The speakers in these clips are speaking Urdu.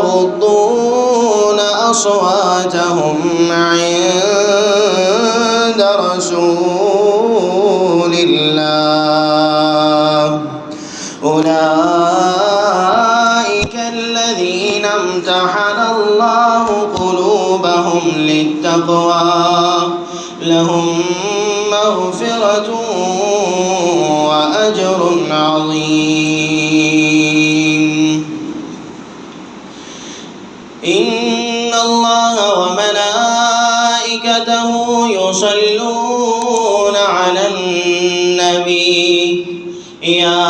يغضون أصواتهم عند رسول الله أولئك الذين امتحن الله قلوبهم للتقوى لهم مغفرة وأجر عظيم إن الله وملائكته يصلون على النبي يا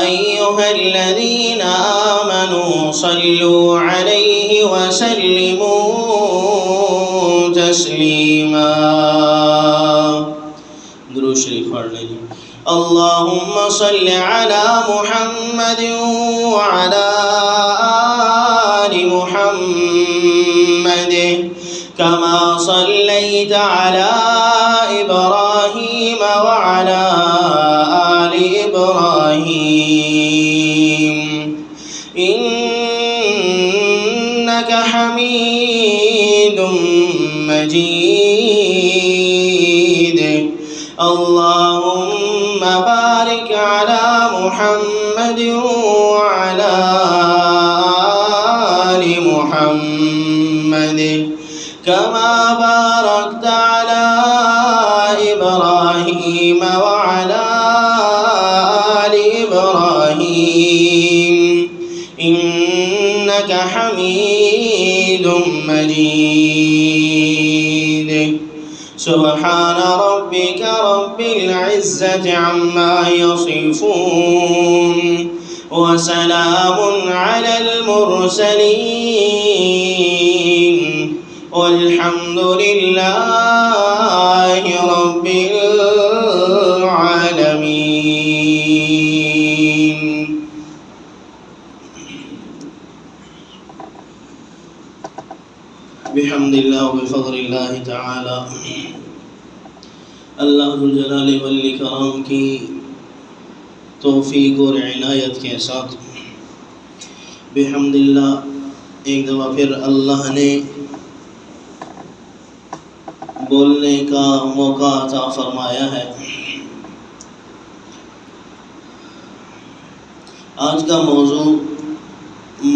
أيها الذين آمنوا صلوا عليه وسلموا تسليما درود شریف پڑھ لیجیے اللهم صل على محمد وعلى آل محمد كما صليت على إبراهيم وعلى آل إبراهيم إنك حميد مجيد اللهم بارك على محمد وعلى آل محمد كما باركت على إبراهيم وعلى آل إبراهيم إنك حميد مجيد سبحان ربك رب العزة عما يصفون وسلام على المرسلين والحمد لله رب العالمين. بحمد اللہ و بفضل اللہ تعالی اللہ ذو الجلال والاکرام کی توفیق اور عنایت کے ساتھ بحمد اللہ ایک دفعہ پھر اللہ نے بولنے کا موقع عطا فرمایا ہے. آج کا موضوع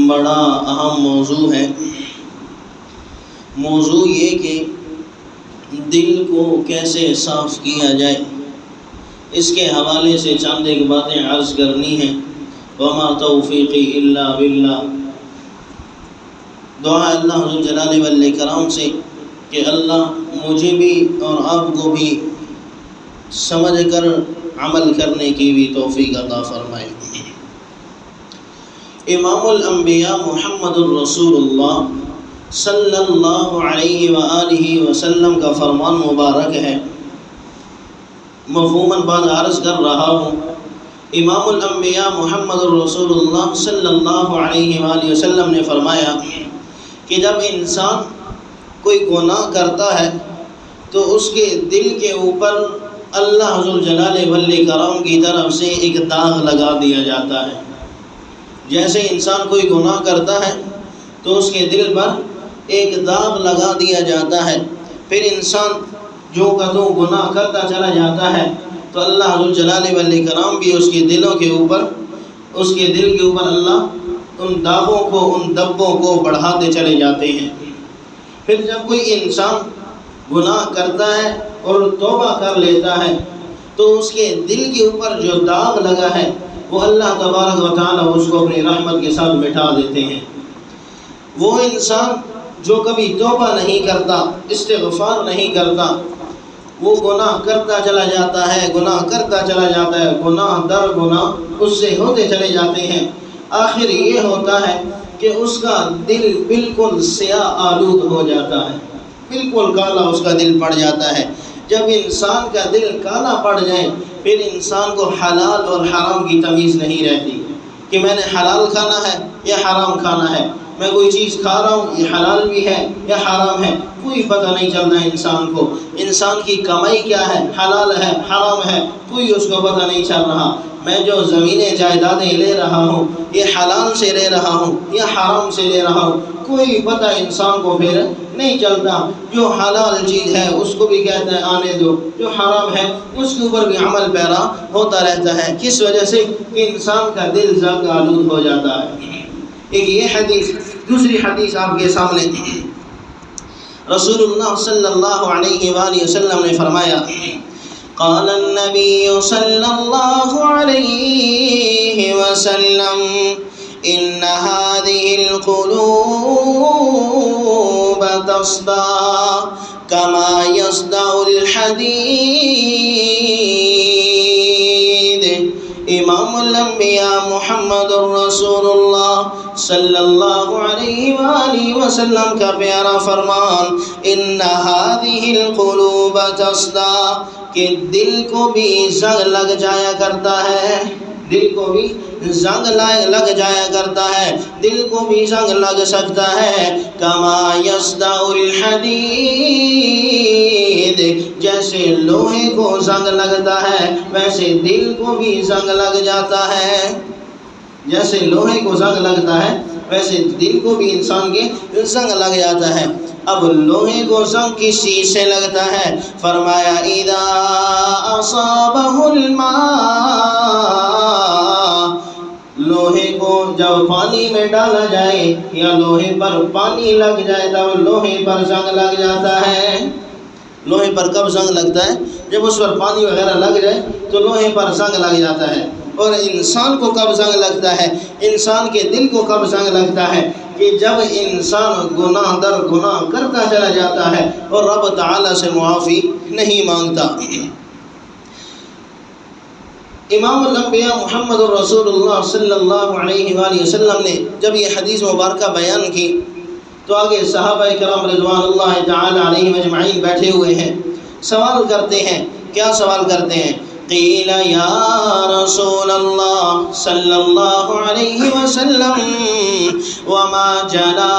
بڑا اہم موضوع ہے. موضوع یہ کہ دل کو کیسے صاف کیا جائے اس کے حوالے سے چند ایک باتیں عرض کرنی ہیں. وما توفیقی الا باللہ. دعا اللہ ذو الجلال والاکرام سے کہ اللہ مجھے بھی اور آپ کو بھی سمجھ کر عمل کرنے کی بھی توفیق عطا فرمائے. امام الانبیاء محمد الرسول اللہ صلی اللہ علیہ وآلہ وسلم کا فرمان مبارک ہے. مفہوماً بعد عرض کر رہا ہوں. امام الانبیاء محمد الرسول اللہ صلی اللہ علیہ وآلہ وسلم نے فرمایا کہ جب انسان کوئی گناہ کرتا ہے تو اس کے دل کے اوپر اللہ ذو الجلال والاکرام کی طرف سے ایک داغ لگا دیا جاتا ہے. جیسے انسان کوئی گناہ کرتا ہے تو اس کے دل پر ایک داغ لگا دیا جاتا ہے. پھر انسان جو قدوں گناہ کرتا چلا جاتا ہے تو اللہ ذو الجلال والاکرام بھی اس کے دل کے اوپر اللہ ان داغوں کو ان دبوں کو بڑھاتے چلے جاتے ہیں. پھر جب کوئی انسان گناہ کرتا ہے اور توبہ کر لیتا ہے تو اس کے دل کے اوپر جو داغ لگا ہے وہ اللہ تبارک و تعالی اس کو اپنی رحمت کے ساتھ مٹا دیتے ہیں. وہ انسان جو کبھی توبہ نہیں کرتا، استغفار نہیں کرتا، وہ گناہ کرتا چلا جاتا ہے، گناہ در گناہ اس سے ہوتے چلے جاتے ہیں. آخر یہ ہوتا ہے کہ اس کا دل بالکل سیاہ آلود ہو جاتا ہے، بالکل کالا اس کا دل پڑ جاتا ہے. جب انسان کا دل کالا پڑ جائے پھر انسان کو حلال اور حرام کی تمیز نہیں رہتی کہ میں نے حلال کھانا ہے یا حرام کھانا ہے. میں کوئی چیز کھا رہا ہوں یہ حلال بھی ہے یا حرام ہے، کوئی پتہ نہیں چلتا ہے انسان کو۔ انسان کی کمائی کیا ہے، حلال ہے حرام ہے، کوئی اس کو پتہ نہیں چل رہا۔ میں جو زمینیں جائیدادیں لے رہا ہوں یہ حلال سے لے رہا ہوں یا حرام سے لے رہا ہوں، کوئی پتہ انسان کو پھر نہیں چلتا۔ جو حلال چیز ہے اس کو بھی کہتے ہیں آنے دو، جو حرام ہے اس کے اوپر بھی عمل پیرا ہوتا رہتا ہے۔ کس وجہ سے کہ انسان کا دل زنگ آلود ہو جاتا ہے۔ ایک یہ حدیث، دوسری حدیث آپ کے سامنے رسول اللہ صلی اللہ علیہ وآلہ وسلم نے فرمایا، قال النبی صلی اللہ علیہ وسلم ان هذه القلوب تصدع كما يصدع الحديد۔ امام الانبیاء محمد رسول اللہ صلی اللہ علیہ وآلہ وسلم کا پیارا فرمان، ان هذه القلوب تصدع، کہ دل کو بھی زنگ لگ جایا کرتا ہے، دل کو بھی زنگ لگ جایا کرتا ہے، دل کو بھی زنگ لگ سکتا ہے۔ کما یصدع الحدید، جیسے لوہے کو زنگ لگتا ہے ویسے دل کو بھی زنگ لگ جاتا ہے، جیسے لوہے کو زنگ لگتا ہے ویسے دل کو بھی انسان کے زنگ لگ جاتا ہے۔ اب لوہے کو زنگ کس چیز سے لگتا ہے؟ فرمایا اذا اصابہ الماء، لوہے کو جب پانی میں ڈالا جائے یا لوہے پر پانی لگ جائے تب لوہے پر زنگ لگ جاتا ہے۔ لوہے پر کب زنگ لگتا ہے؟ جب اس پر پانی وغیرہ لگ جائے تو لوہے پر زنگ لگ جاتا ہے۔ اور انسان کو کب زنگ لگتا ہے؟ انسان کے دل کو کب زنگ لگتا ہے؟ کہ جب انسان گناہ در گناہ کرتا چلا جاتا ہے اور رب تعالیٰ سے معافی نہیں مانگتا۔ امام الانبیاء محمد رسول اللہ صلی اللہ علیہ وآلہ وسلم نے جب یہ حدیث مبارکہ بیان کی تو آگے صحابہ کرام رضوان اللہ تعالی علیہم اجمعین بیٹھے ہوئے ہیں، سوال کرتے ہیں۔ کیا سوال کرتے ہیں؟ قیل یا رسول اللہ صلی اللہ علیہ وسلم وما جلاؤہا،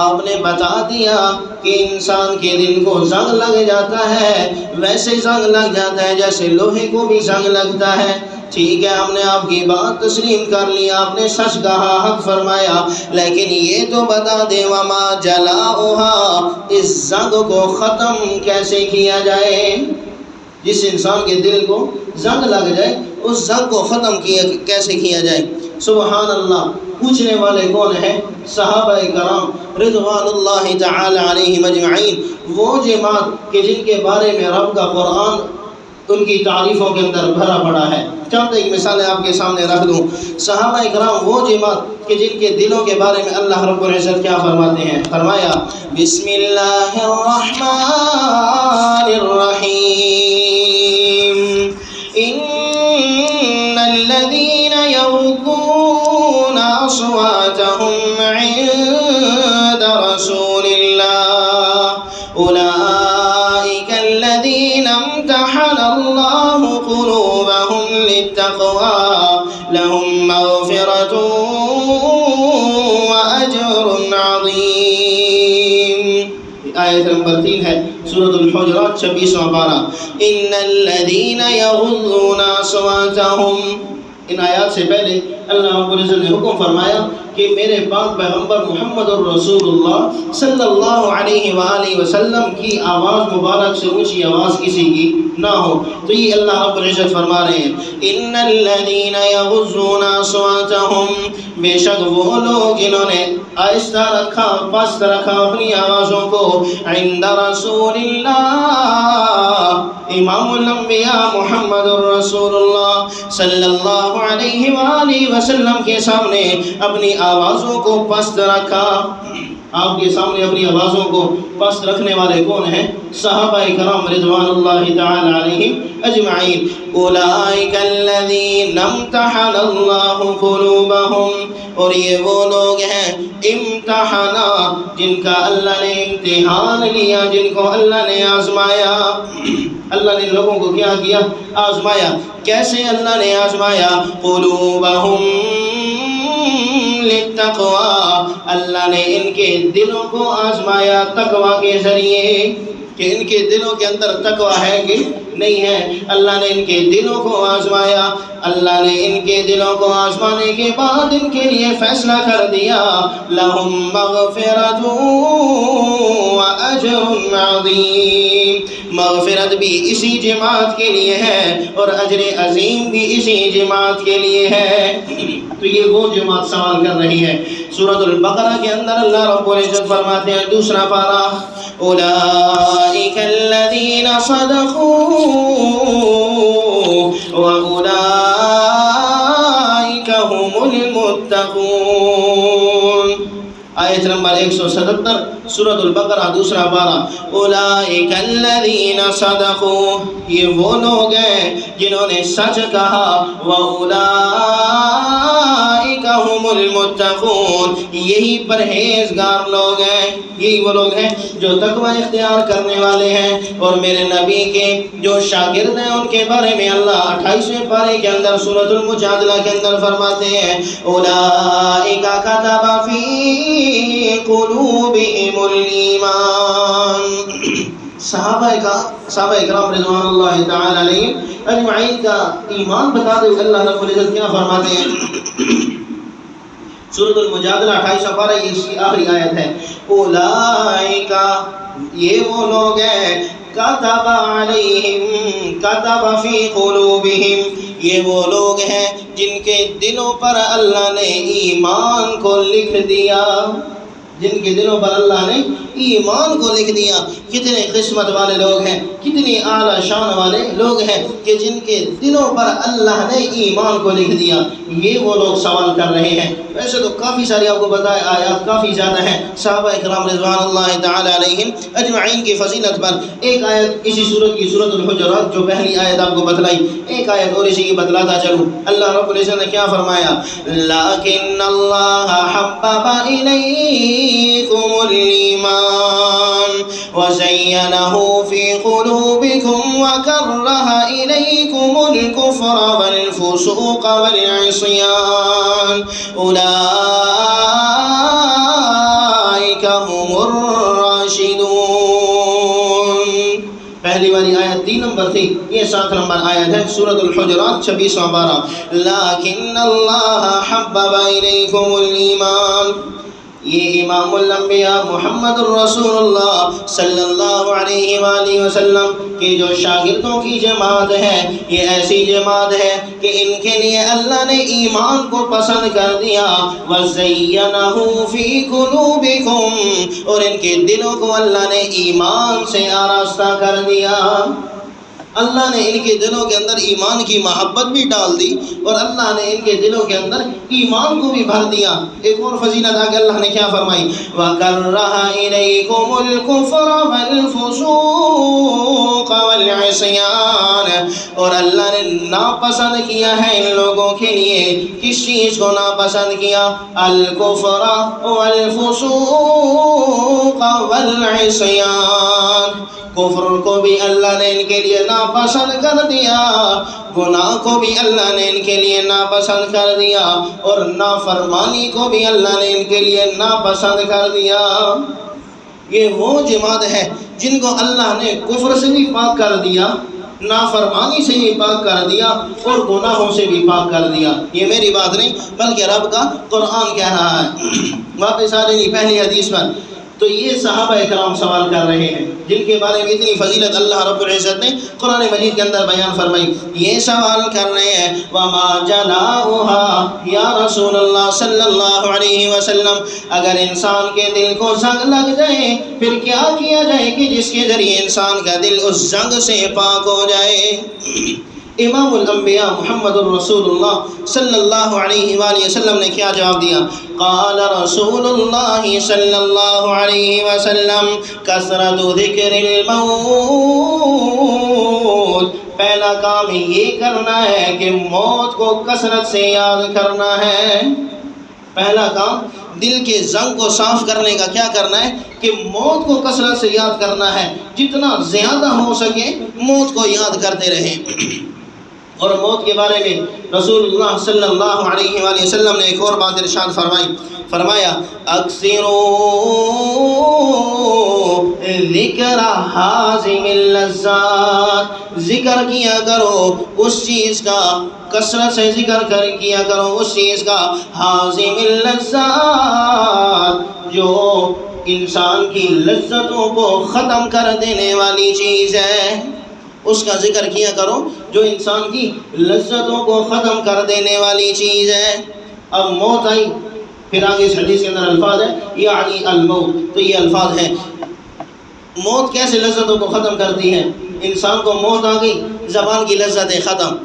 آپ نے بتا دیا کہ انسان کے دل کو زنگ لگ جاتا ہے، ویسے زنگ لگ جاتا ہے جیسے لوہے کو بھی زنگ لگتا ہے۔ ٹھیک ہے، ہم نے آپ کی بات تسلیم کر لی، آپ نے سچ کہا، حق فرمایا، لیکن یہ تو بتا دے وما جلاؤہا، اس زنگ کو ختم کیسے کیا جائے؟ جس انسان کے دل کو زنگ لگ جائے اس زنگ کو ختم کیسے کیا جائے؟ سبحان اللہ، پوچھنے والے کون ہیں؟ صحابہ کرام رضوان اللہ تعالی علیہم اجمعین، وہ جماعت کہ جن کے بارے میں رب کا قرآن ان کی تعریفوں کے اندر بھرا پڑا ہے۔ چند ایک مثالیں آپ کے سامنے رکھ دوں۔ صحابہ کرام وہ جماعت کہ جن کے دلوں کے بارے میں اللہ رب العزت کیا فرماتے ہیں؟ فرمایا بسم اللہ الرحمن الرحیم، ان الذین یغضون اصواتهم عند رسول اللہ اولئک الذین امتحن اللہ قلوبهم للتقوى لهم مغفرة وأجر عظیم۔ آیت نمبر 3 ہے سورۃ الحجرات 26واں پارہ۔ ان الذین یغضون اصواتهم، ان آیات سے پہلے اللہ رب العزت نے حکم فرمایا کہ میرے پاک پیغمبر محمد الرسول اللہ صلی اللہ علیہ وآلہ وسلم کی آواز مبارک سے اونچی آواز کسی کی نہ ہو۔ تو یہ اللہ رب العزت فرما رہے ہیں ان الذین یغضون اصواتهم، بے شک وہ لوگ جنہوں نے آہستہ رکھا، پست رکھا اپنی آوازوں کو، عند رسول اللہ، امام الانبیاء محمد الرسول اللہ صلی اللہ علیہ وآلہ وسلم کے سامنے اپنی آوازوں کو پست رکھا۔ آپ کے سامنے اپنی آوازوں کو پست رکھنے والے کون ہیں؟ صحابہ کرام رضوان اللہ تعالی علیہم اجمعین۔ اولئک الذین امتحن اللہ قلوبهم، اور یہ وہ لوگ ہیں امتحنا، جن کا اللہ نے امتحان لیا، جن کو اللہ نے آزمایا۔ اللہ نے لوگوں کو کیا کیا؟ آزمایا۔ کیسے اللہ نے آزمایا؟ قلوبہم للتقوی، اللہ نے ان کے دلوں کو آزمایا تقوی کے ذریعے، کہ ان کے دلوں کے اندر تقوی ہے کہ نہیں ہے۔ اللہ نے ان کے دلوں کو آزمایا، اللہ نے ان کے دلوں کو آزمانے کے بعد ان کے لیے فیصلہ کر دیا، لہم مغفرۃ واجر عظیم، مغفرت بھی اسی جماعت کے لیے ہے اور اجر عظیم بھی اسی جماعت کے لیے ہے۔ تو یہ وہ جماعت سوال کر رہی ہے۔ سورۃ البقرہ کے اندر اللہ رب العزت فرماتے ہیں، دوسرا پارہ، اولئک الذین صدقوا واولئک هم المتقون۔ آیت نمبر 177 سورۃ البقرہ دوسرا پارہ، اولئک الذین صدقوا، یہ وہ لوگ ہیں جنہوں نے سچ کہا، واولئک هم المتقون، یہی پرہیزگار لوگ ہیں، یہی وہ لوگ ہیں جو تقوی اختیار کرنے والے ہیں۔ اور میرے نبی کے جو شاگرد ہیں ان کے بارے میں اللہ 28ویں پارے کے اندر سورۃ المجادلہ کے اندر فرماتے ہیں، اولئک کتب فی قلوبہم الایمان۔ صحابہ اکرام رضوان اللہ تعالی علیہم اجمعین کا ایمان بتاتے ہوئے اللہ رب العزت کیا فرماتے ہیں؟ سورۃ المجادلہ 28واں پارہ، یہ اس کی آخری آیت ہے، اولئک، یہ وہ لوگ ہیں، کتب علیہم، کتب فی قلوبہم، یہ وہ لوگ ہیں جن کے دلوں پر اللہ نے ایمان کو لکھ دیا، جن کے دلوں پر اللہ نے ایمان کو لکھ دیا۔ کتنے قسمت والے لوگ ہیں، کتنی اعلیٰ شان والے لوگ ہیں کہ جن کے دلوں پر اللہ نے ایمان کو لکھ دیا۔ یہ وہ لوگ سوال کر رہے ہیں۔ ویسے تو کافی ساری آپ کو بتائے آیات کافی زیادہ ہیں صحابہ اکرام رضوان اللہ تعالی علیہم اجمعین کی فضیلت پر۔ ایک آیت اسی سورت کی، سورۃ الحجرات، جو پہلی آیت آپ کو بتلائی، ایک آیت اور اسی کی بتلاتا چلوں۔ اللہ رب العزت نے کیا فرمایا؟ لیکن اللہ حبب الیکم الایمان وزینہ فی قلوبکم وکرہ الیکم الکفر والفسوق والعصیان اولئک هم الراشدون۔ پہلی والی آیت 3 نمبر تھی، یہ 7 نمبر آیت ہے، سورۃ الحجرات 26واں پارہ، لیکن اللہ حبب الیکم الایمان۔ یہ امام الانبیاء محمد الرسول اللہ صلی اللہ علیہ وآلہ وسلم کے جو شاگردوں کی جماعت ہے، یہ ایسی جماعت ہے کہ ان کے لیے اللہ نے ایمان کو پسند کر دیا، وَزَيَّنَهُ فِي قُلُوبِكُمْ، اور ان کے دلوں کو اللہ نے ایمان سے آراستہ کر دیا۔ اللہ نے ان کے دلوں کے اندر ایمان کی محبت بھی ڈال دی اور اللہ نے ان کے دلوں کے اندر ایمان کو بھی بھر دیا۔ ایک اور فضیلت آگے اللہ نے کیا فرمائی؟ وَكَرَّهَ إِلَيْكُمُ الْكُفْرَ وَالْفُسُوقَ وَالْعِصْيَانَ، اور اللہ نے ناپسند کیا ہے ان لوگوں کے لیے، کس چیز کو ناپسند کیا؟ الکفر والفسوق والعصیان، کفر کو بھی اللہ نے ان کے لیے ناپسند کر دیا، گناہ کو بھی اللہ نے ان کے لیے ناپسند کر دیا، اور نافرمانی کو بھی اللہ نے ان کے لیے ناپسند کر دیا۔ یہ وہ جماعت ہے جن کو اللہ نے کفر سے بھی پاک کر دیا، نافرمانی سے بھی پاک کر دیا اور گناہوں سے بھی پاک کر دیا۔ یہ میری بات نہیں بلکہ رب کا قرآن کہہ رہا ہے۔ واپس آ رہی پہلی حدیث پر، تو یہ صحابہ اکرام سوال کر رہے ہیں جن کے بارے میں اتنی فضیلت اللہ رب العزت نے قرآن مجید کے اندر بیان فرمائی۔ یہ سوال کر رہے ہیں، وَمَا جَلَاؤُهَا، یا رسول اللہ صلی اللہ علیہ وسلم، اگر انسان کے دل کو زنگ لگ جائے پھر کیا کیا جائے کہ جس کے ذریعے انسان کا دل اس زنگ سے پاک ہو جائے؟ امام الانبیاء محمد الرسول اللہ صلی اللہ علیہ وآلہ وسلم نے کیا جواب دیا؟ قال رسول اللہ صلی اللہ علیہ وسلم کثرت ذکر الموت، پہلا کام یہ کرنا ہے کہ موت کو کثرت سے یاد کرنا ہے۔ پہلا کام دل کے زنگ کو صاف کرنے کا کیا کرنا ہے کہ موت کو کثرت سے یاد کرنا ہے، جتنا زیادہ ہو سکے موت کو یاد کرتے رہیں۔ اور موت کے بارے میں رسول اللہ صلی اللہ علیہ وآلہ وسلم نے ایک اور بات ارشاد فرمایا اکثروا ذکر حازم اللذات، ذکر کیا کرو اس چیز کا، کثرت سے ذکر کیا کرو اس چیز کا، حازم اللذات، جو انسان کی لذتوں کو ختم کر دینے والی چیز ہے، اس کا ذکر کیا کرو جو انسان کی لذتوں کو ختم کر دینے والی چیز ہے۔ اب موت آئی، پھر آگے اس حدیث کے اندر الفاظ ہے یعنی الموت، تو یہ الفاظ ہیں موت کیسے لذتوں کو ختم کرتی ہے۔ انسان کو موت آ گئی، زبان کی لذتیں ختم،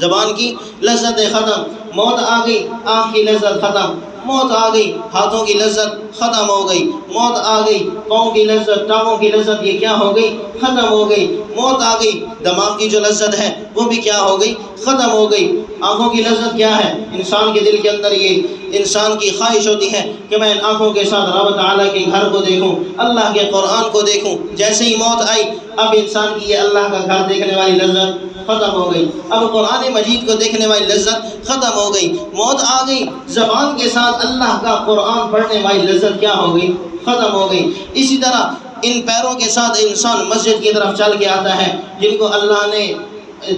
زبان کی لذتیں ختم، موت آ گئی، آنکھ کی لذت ختم، موت آ گئی، ہاتھوں کی لذت ختم ہو گئی، موت آ گئی، پاؤں کی لذت، ٹانگوں کی لذت یہ کیا ہو گئی؟ ختم ہو گئی، موت آ گئی، دماغ کی جو لذت ہے وہ بھی کیا ہو گئی؟ ختم ہو گئی۔ آنکھوں کی لذت کیا ہے؟ انسان کے دل کے اندر یہ انسان کی خواہش ہوتی ہے کہ میں ان آنکھوں کے ساتھ رب تعالیٰ کے گھر کو دیکھوں، اللہ کے قرآن کو دیکھوں۔ جیسے ہی موت آئی، اب انسان کی یہ اللہ کا گھر دیکھنے والی لذت ختم ہو گئی، اب قرآن مجید کو دیکھنے والی لذت ختم ہو گئی، موت آ گئی، زبان کے ساتھ اللہ کا قرآن پڑھنے والی لذت کیا ہو گئی؟ ختم ہو گئی۔ اسی طرح ان پیروں کے ساتھ انسان مسجد کی طرف چل کے آتا ہے، جن کو اللہ نے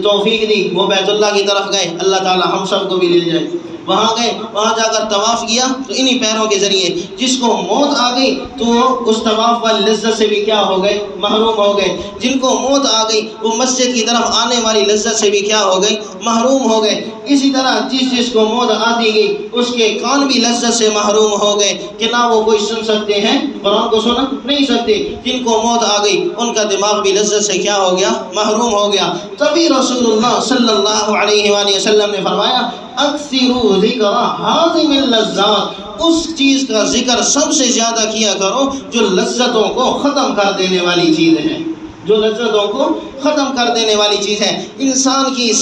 توفیق دی وہ بیت اللہ کی طرف گئے، اللہ تعالی ہم سب کو بھی لے جائے، وہاں گئے، وہاں جا کر طواف کیا تو انہی پیروں کے ذریعے۔ جس کو موت آ گئی تو وہ اس طواف والی لذت سے بھی کیا ہو گئے؟ محروم ہو گئے۔ جن کو موت آ گئی وہ مسجد کی طرف آنے والی لذت سے بھی کیا ہو گئی؟ محروم ہو گئے۔ اسی طرح جس کو موت آتی گئی اس کے کان بھی لذت سے محروم ہو گئے کہ نہ وہ کوئی سن سکتے ہیں، قرآن کو سن نہیں سکتے۔ جن کو موت آ گئی ان کا دماغ بھی لذت سے کیا ہو گیا؟ محروم ہو گیا۔ تبھی رسول اللہ صلی اللہ علیہ وآلہ وسلم نے فرمایا اکثروا ذکر حازم اللذات، اس چیز کا ذکر سب سے زیادہ کیا کرو جو لذتوں کو ختم کر دینے والی چیز ہے، جو لذتوں کو ختم کر دینے والی چیز ہے۔ انسان کی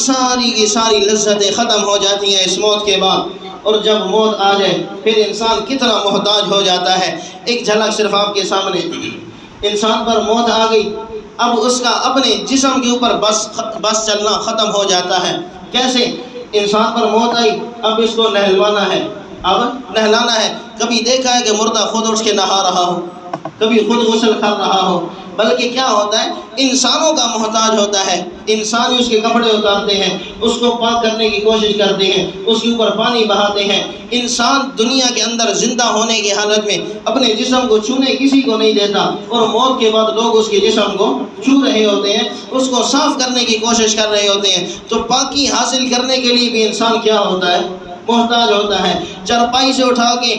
ساری لذتیں ختم ہو جاتی ہیں اس موت کے بعد، اور جب موت آ جائے پھر انسان کتنا محتاج ہو جاتا ہے۔ ایک جھلک صرف آپ کے سامنے، انسان پر موت آ گئی، اب اس کا اپنے جسم کے اوپر بس چلنا ختم ہو جاتا ہے۔ کیسے؟ انسان پر موت آئی، اب اس کو نہلوانا ہے، اب نہلانا ہے۔ کبھی دیکھا ہے کہ مردہ خود اٹھ کے نہا رہا ہو، کبھی خود غسل کر رہا ہو، بلکہ کیا ہوتا ہے؟ انسانوں کا محتاج ہوتا ہے، انسان ہی اس کے کپڑے اتارتے ہیں، اس کو پاک کرنے کی کوشش کرتے ہیں، اس کے اوپر پانی بہاتے ہیں۔ انسان دنیا کے اندر زندہ ہونے کی حالت میں اپنے جسم کو چھونے کسی کو نہیں دیتا، اور موت کے بعد لوگ اس کے جسم کو چھو رہے ہوتے ہیں، اس کو صاف کرنے کی کوشش کر رہے ہوتے ہیں۔ تو پاکی حاصل کرنے کے لیے بھی انسان کیا ہوتا ہے؟ محتاج ہوتا ہے۔ چارپائی سے اٹھا کے،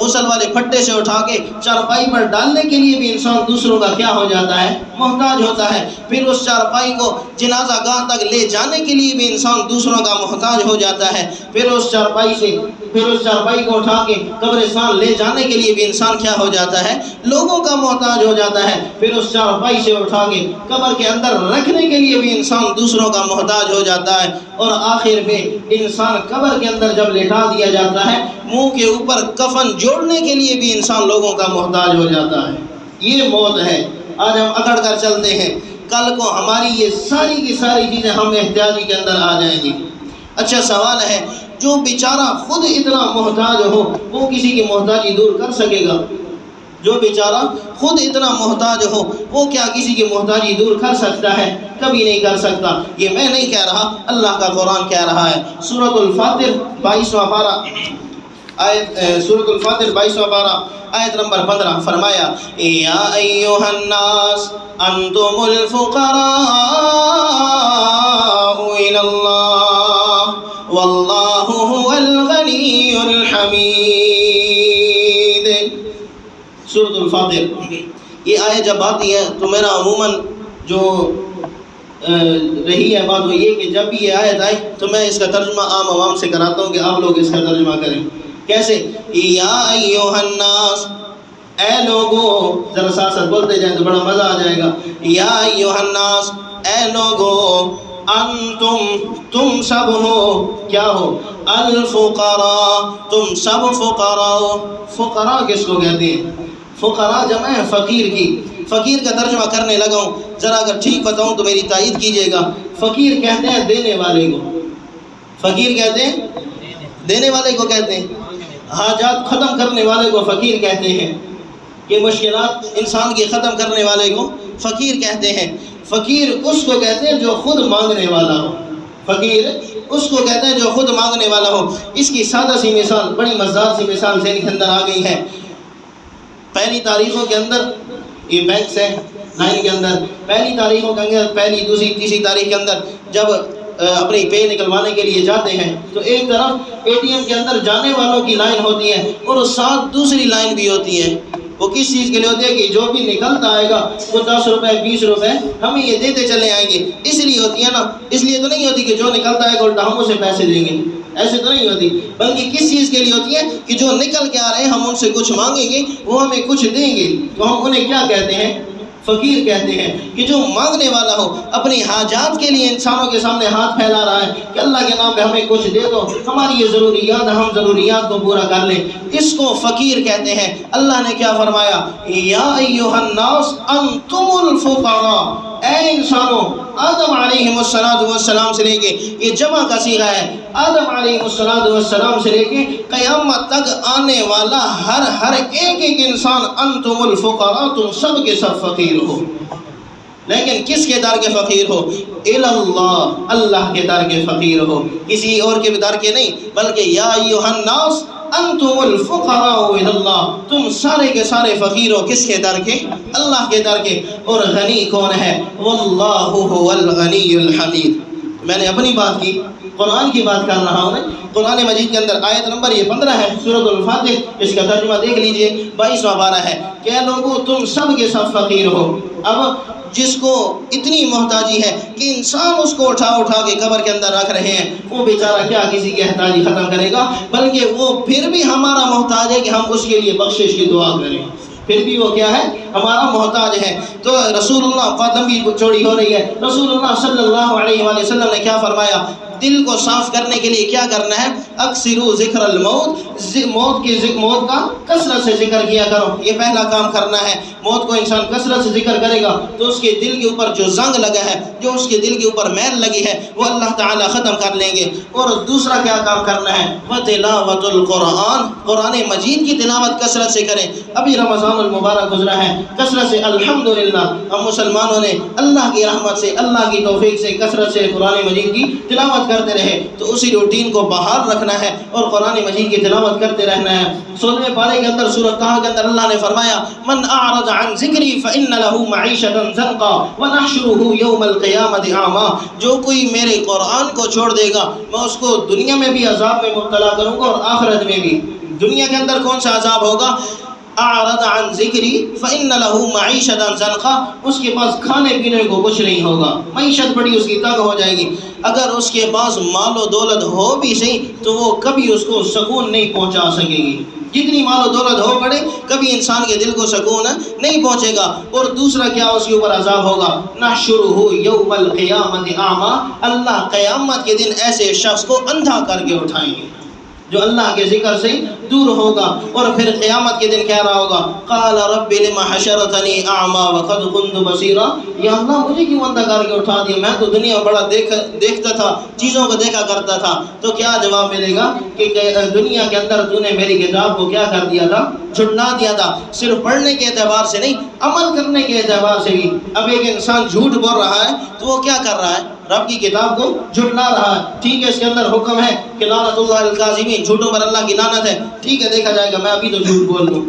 غسل والے پھٹے سے اٹھا کے چارپائی پر ڈالنے کے لیے بھی انسان دوسروں کا کیا ہو جاتا ہے؟ محتاج ہوتا ہے۔ پھر اس چارپائی کو جنازہ گاہ تک لے جانے کے لیے بھی انسان دوسروں کا محتاج ہو جاتا ہے۔ پھر اس چارپائی کو اٹھا کے قبرستان لے جانے کے لیے بھی انسان کیا ہو جاتا ہے؟ لوگوں کا محتاج ہو جاتا ہے۔ پھر اس چارپائی سے اٹھا کے قبر کے اندر رکھنے کے لیے بھی انسان دوسروں کا محتاج ہو جاتا ہے، اور آخر میں انسان قبر کے اندر جب لٹا دیا جاتا ہے، منہ کے اوپر کفن جوڑنے کے لیے بھی انسان لوگوں کا محتاج ہو جاتا ہے۔ یہ موت ہے۔ آج ہم اکڑ کر چلتے ہیں، کل کو ہماری یہ ساری کی ساری چیزیں ہم احتیاجی کے اندر آ جائیں گی۔ اچھا سوال ہے، جو بیچارہ خود اتنا محتاج ہو وہ کسی کی محتاجی دور کر سکے گا؟ جو بیچارہ خود اتنا محتاج ہو وہ کیا کسی کی محتاجی دور کر سکتا ہے؟ کبھی نہیں کر سکتا۔ یہ میں نہیں کہہ رہا، اللہ کا قرآن کہہ رہا ہے۔ سورۃ الفاتر 22واں پارہ، سورۃ الفاتر 22واں پارہ آیت نمبر 15 فرمایا یا ایھا الناس انتم الفقراء الی اللہ واللہ هو الغنی الحمید۔ سورۃ الفاتر، یہ آیت جب آتی ہے تو میرا عموماً جو رہی ہے بات وہ یہ کہ جب بھی یہ آیت آئے تو میں اس کا ترجمہ عام عوام سے کراتا ہوں کہ آپ لوگ اس کا ترجمہ کریں۔ کیسے؟ یا ایھا الناس، اے لوگو، ذرا ساتھ ساتھ بولتے جائیں تو بڑا مزہ آ جائے گا۔ یا ایھا الناس، اے لوگو، انتم، تم سب ہو، کیا ہو؟ الفقراء، تم سب فقراء ہو۔ فقراء کس کو کہتے ہیں؟ فقراء جمع ہے فقیر کی۔ فقیر کا ترجمہ کرنے لگا ہوں، ذرا اگر ٹھیک بتاؤں تو میری تائید کیجیے گا۔ فقیر کہتے ہیں دینے والے کو، فقیر کہتے ہیں دینے والے کو کہتے ہیں، حاجات ختم کرنے والے کو فقیر کہتے ہیں، کہ مشکلات انسان کی ختم کرنے والے کو فقیر کہتے ہیں۔ فقیر اس کو کہتے ہیں جو خود مانگنے والا ہو، فقیر اس کو کہتے ہیں جو خود مانگنے والا ہو۔ اس کی سادہ سی مثال، بڑی مزدار سی مثال ذہن کے اندر آ گئی ہے۔ پہلی تاریخوں کے اندر یہ بینکس ہے لائن کے اندر، پہلی تاریخوں کے اندر، پہلی دوسری تیسری تاریخ کے اندر جب اپنی پے نکلوانے کے لیے جاتے ہیں تو ایک طرف اے ٹی ایم کے اندر جانے والوں کی لائن ہوتی ہے اور ساتھ دوسری لائن بھی ہوتی ہے۔ وہ کس چیز کے لیے ہوتی ہے کہ جو بھی نکلتا آئے گا وہ 10 روپے 20 روپے ہمیں یہ دیتے چلے آئیں گے، اس لیے ہوتی ہے نا۔ اس لیے تو نہیں ہوتی کہ جو نکلتا ہے الٹا ہم اسے پیسے دیں گے، ایسے تو نہیں ہوتی، بلکہ کس چیز کے لیے ہوتی ہے کہ جو نکل کے آ رہے ہیں ہم ان سے کچھ مانگیں گے، وہ ہمیں کچھ دیں گے، تو ہم انہیں کیا کہتے ہیں؟ فقیر کہتے ہیں، کہ جو مانگنے والا ہو، اپنی حاجات کے لیے انسانوں کے سامنے ہاتھ پھیلا رہا ہے کہ اللہ کے نام پہ ہمیں کچھ دے دو، ہماری یہ ضروریات ہم ضروریات کو پورا کر لیں، اس کو فقیر کہتے ہیں۔ اللہ نے کیا فرمایا؟ یا ایھا الناس انتم الفقراء، اے انسانوں، آدم علیہ السلام سے لے کے، یہ جمع کا صیغہ ہے، آدم علیہ السلام سے لے کے قیامت تک آنے والا ہر ایک انسان، انتم الفقراء، تم سب کے سب فقیر ہو، لیکن کس کے در کے فقیر ہو؟ اللہ، اللہ کے در کے فقیر ہو، کسی اور کے در کے نہیں، بلکہ یا ایھا الناس انتم الفقراء الی اللہ، تم سارے کے سارے فقیر ہو، کس کے در کے؟ اللہ کے در کے۔ اور غنی کون ہے؟ واللہ هو الغنی الحمید۔ میں نے اپنی بات کی، قرآن کی بات کر رہا ہوں۔ قرآن مجید کے اندر آیت نمبر یہ 15 ہے، سورۃ الفاتح، اس کا ترجمہ دیکھ لیجئے، 22واں پارہ ہے کہ اے لوگو تم سب کے سب فقیر ہو۔ اب جس کو اتنی محتاجی ہے کہ انسان اس کو اٹھا کے قبر کے اندر رکھ رہے ہیں، وہ بیچارہ کیا کسی کی محتاجی ختم کرے گا؟ بلکہ وہ پھر بھی ہمارا محتاج ہے کہ ہم اس کے لیے بخشش کی دعا کریں، پھر بھی وہ کیا ہے؟ ہمارا محتاج ہے۔ تو رسول اللہ، بات لمبی چوڑی ہو رہی ہے، رسول اللہ صلی اللہ علیہ وآلہ وسلم نے کیا فرمایا؟ دل کو صاف کرنے کے لیے کیا کرنا ہے؟ اکثروا ذکر الموت، موت کا کثرت سے ذکر کیا کرو، یہ پہلا کام کرنا ہے۔ موت کو انسان کثرت سے ذکر کرے گا تو اس کے دل کے اوپر جو زنگ لگا ہے، جو اس کے دل کے اوپر میل لگی ہے، وہ اللہ تعالیٰ ختم کر لیں گے۔ اور دوسرا کیا کام کرنا ہے؟ وتلاوت القرآن، قرآن مجید کی تلاوت کثرت سے کریں۔ ابھی رمضان المبارک گزرا ہے، کثرت سے الحمدللہ ہم مسلمانوں نے اللہ کی رحمت سے، اللہ کی توفیق سے کثرت سے قرآن مجید کی تلاوت کرتے رہے، تو اسی روٹین کو بحال رکھنا ہے اور قرآن مجید کی تلاوت کرتے رہنا ہے۔ 16ویں پارے کے اندر سورۃ طٰہٰ کے اندر اللہ نے فرمایا من اعرض عن ذکری فإن له معیشۃ ضنکا ونحشرہ یوم القیامۃ اعمیٰ، جو کوئی میرے قرآن کو چھوڑ دے گا میں اس کو دنیا میں بھی عذاب میں مبتلا کروں گا اور آخرت میں بھی۔ دنیا کے اندر کون سا عذاب ہوگا؟ اعرض عن ذکری فإن له معیشۃ ضنکا، اس کے پاس کھانے پینے کو کچھ نہیں ہوگا، معیشت بڑی اس کی تنگ ہو جائے گی۔ اگر اس کے پاس مال و دولت ہو بھی صحیح تو وہ کبھی اس کو سکون نہیں پہنچا سکے گی، جتنی مال و دولت ہو پڑے کبھی انسان کے دل کو سکون نہیں پہنچے گا۔ اور دوسرا کیا اس کے اوپر عذاب ہوگا؟ نحشرہ یوم القیامۃ اعمیٰ، اللہ قیامت کے دن ایسے شخص کو اندھا کر کے اٹھائیں گے جو اللہ کے ذکر سے دور ہوگا، اور پھر قیامت کے دن کہہ رہا ہوگا قال رب لم حشرتنی اعمیٰ وقد كنت بصیرا، یا اللہ مجھے کیوں اندھا کر کے اٹھا دیا، میں تو دنیا میں بڑا دیکھتا تھا، چیزوں کو دیکھا کرتا تھا۔ تو کیا جواب ملے گا کہ دنیا کے اندر تو نے میری کتاب کو کیا کر دیا تھا؟ جھٹلا دیا تھا، صرف پڑھنے کے اعتبار سے نہیں، عمل کرنے کے اعتبار سے بھی۔ اب ایک انسان جھوٹ بول رہا ہے تو وہ کیا کر رہا ہے؟ رب کی کتاب کو جھٹلا رہا ہے۔ ٹھیک ہے، اس کے اندر حکم ہے کہ لعنت اللہ الکاذبین، جھوٹوں پر اللہ کی لعنت ہے، ٹھیک ہے، دیکھا جائے گا، میں ابھی تو جھوٹ بول دوں۔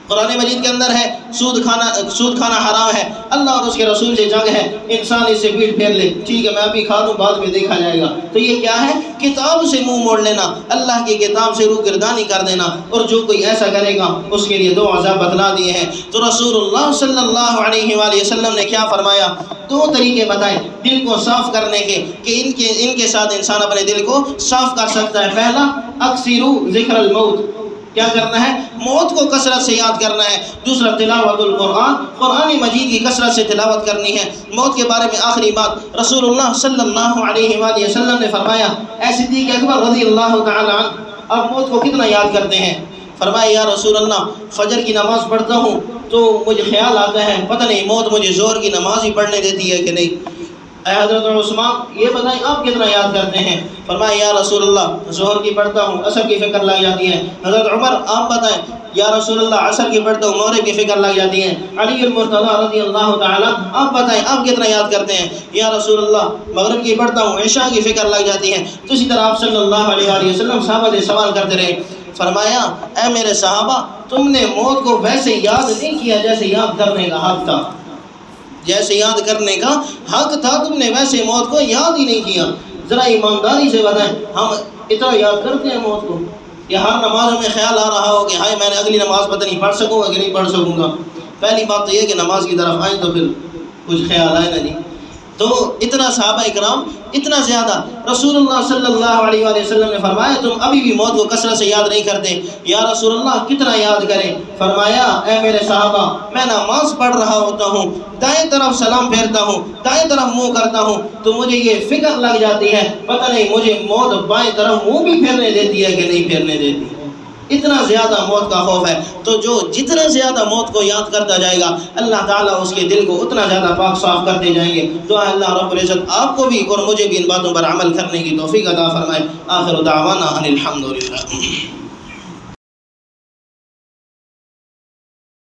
قرآن مجید کے اندر ہے سود کھانا حرام ہے، اللہ اور اس کے رسول سے جنگ ہے، انسان اس سے پیٹ پھیر لے، ٹھیک ہے میں ابھی کھا لوں بعد میں دیکھا جائے گا۔ تو یہ کیا ہے؟ کتاب سے منہ موڑ لینا، اللہ کی کتاب سے روگردانی کر دینا، اور جو کوئی ایسا کرے گا اس کے لیے 2 عذاب بتلا دیے ہیں۔ تو رسول اللہ صلی اللہ علیہ وآلہ وسلم نے کیا فرمایا؟ 2 طریقے بتائے دل کو صاف کرنے کے کہ ان کے ساتھ انسان اپنے دل کو صاف کر سکتا ہے۔ پہلا اکثروا ذکر الموت، کیا کرنا ہے؟ موت کو کثرت سے یاد کرنا ہے۔ دوسرا تلاوت القرآن، قرآن مجید کی کثرت سے تلاوت کرنی ہے۔ موت کے بارے میں آخری بات رسول اللہ صلی اللہ علیہ وآلہ وسلم نے فرمایا، اے صدیق اکبر رضی اللہ تعالی عنہ، آپ موت کو کتنا یاد کرتے ہیں؟ فرمایا یا رسول اللہ فجر کی نماز پڑھتا ہوں تو مجھے خیال آتا ہے پتہ نہیں موت مجھے ظہر کی نماز ہی پڑھنے دیتی ہے کہ نہیں۔ اے حضرت عثمان یہ بتائیں آپ کتنا یاد کرتے ہیں؟ فرمایا یا رسول اللہ ظہر کی پڑھتا ہوں، عصر کی فکر لگ جاتی ہے۔ حضرت عمر آپ بتائیں یا رسول اللہ عصر کی پڑھتا ہوں، مغرب کی فکر لگ جاتی ہے۔ علی المرتضیٰ رضی اللہ تعالیٰ آپ بتائیں آپ کتنا یاد کرتے ہیں؟ یا رسول اللہ مغرب کی پڑھتا ہوں، عشاء کی فکر لگ جاتی ہے۔ تو اسی طرح آپ صلی اللہ علیہ وآلہ وسلم صحابہ سے سوال کرتے رہے۔ فرمایا اے میرے صحابہ تم نے موت کو ویسے یاد نہیں کیا جیسے یاد کرنے کا حق تھا، جیسے یاد کرنے کا حق تھا تم نے ویسے موت کو یاد ہی نہیں کیا۔ ذرا ایمانداری سے بتائیں ہم اتنا یاد کرتے ہیں موت کو کہ ہر نماز میں خیال آ رہا ہو کہ ہائے میں نے اگلی نماز پتہ نہیں پڑھ سکوں گا کہ نہیں پڑھ سکوں گا؟ پہلی بات تو یہ کہ نماز کی طرف آئیں تو پھر کچھ خیال آئے نا جی۔ تو اتنا صحابہ اکرام اتنا زیادہ رسول اللہ صلی اللہ علیہ وآلہ وسلم نے فرمایا تم ابھی بھی موت کو کثرت سے یاد نہیں کرتے، یا رسول اللہ کتنا یاد کریں؟ فرمایا اے میرے صحابہ میں نماز پڑھ رہا ہوتا ہوں، دائیں طرف سلام پھیرتا ہوں، دائیں طرف منہ کرتا ہوں تو مجھے یہ فکر لگ جاتی ہے پتہ نہیں مجھے موت بائیں طرف منہ بھی پھیرنے دیتی ہے کہ نہیں پھیرنے دیتی ہے۔ اتنا زیادہ موت کا خوف ہے، تو جو جتنا زیادہ موت کو یاد کرتا جائے گا اللہ تعالیٰ اس کے دل کو اتنا زیادہ پاک صاف کرتے جائیں گے۔ دعا اللہ رب العزت آپ کو بھی اور مجھے بھی ان باتوں پر عمل کرنے کی توفیق عطا فرمائے۔ آخر دعوانا ان الحمدللہ۔